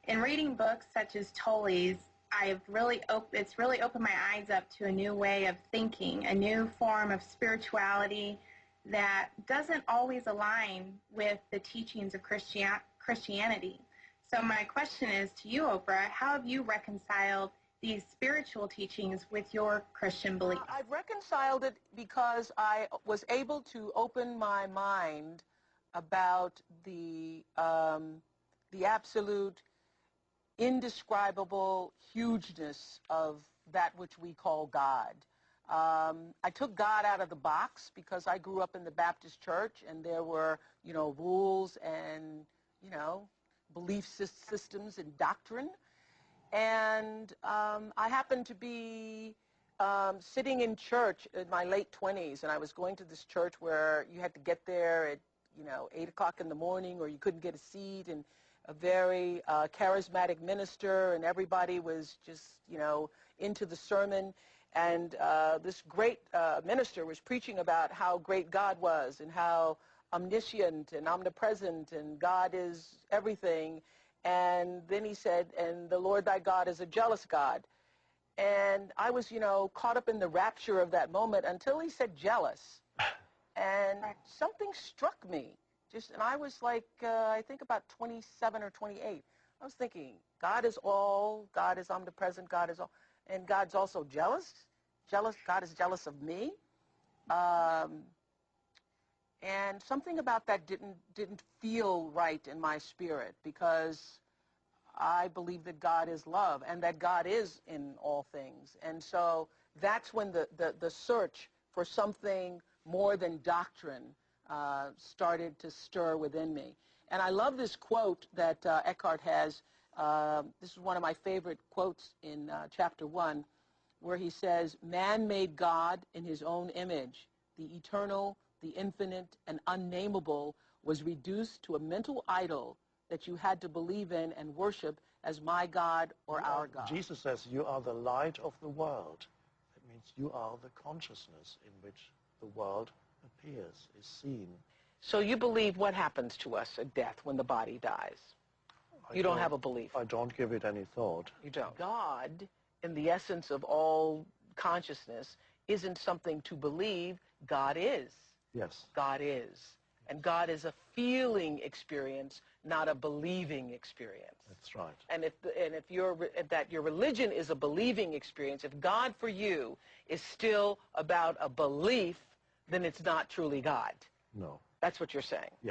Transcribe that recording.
In reading books such as Tully's, it's really opened my eyes up to a new way of thinking, a new form of spirituality that doesn't always align with the teachings of Christianity. So my question is to you, Oprah, how have you reconciled these spiritual teachings with your Christian beliefs? I've reconciled it because I was able to open my mind about the absolute indescribable hugeness of that which we call God. I took God out of the box because I grew up in the Baptist church, and there were, rules and, belief systems and doctrine. And I happened to be sitting in church in my late 20s, and I was going to this church where you had to get there at, 8 o'clock in the morning, or you couldn't get a seat, and a very charismatic minister, and everybody was just, into the sermon. And this great minister was preaching about how great God was and how omniscient and omnipresent and God is everything. And then he said, and the Lord thy God is a jealous God. And I was, caught up in the rapture of that moment until he said jealous. And something struck me. And I was like, I think about 27 or 28. I was thinking, God is all, God is omnipresent, God is all, and God's also jealous. God is jealous of me. And something about that didn't feel right in my spirit, because I believe that God is love and that God is in all things. And so that's when the search for something more than doctrine started to stir within me. And I love this quote that Eckhart has. This is one of my favorite quotes in chapter 1, where he says, "Man made God in his own image. The eternal, the infinite, and unnameable was reduced to a mental idol that you had to believe in and worship as my God or our God." Jesus says, you are the light of the world. That means you are the consciousness in which the world appears, is seen. So you believe what happens to us at death when the body dies? You don't have a belief. I don't give it any thought. You don't. God, in the essence of all consciousness, isn't something to believe. God is. Yes. God is. And God is a feeling experience, not a believing experience. That's right. And if your religion is a believing experience, if God for you is still about a belief, then it's not truly God. No. That's what you're saying. Yeah.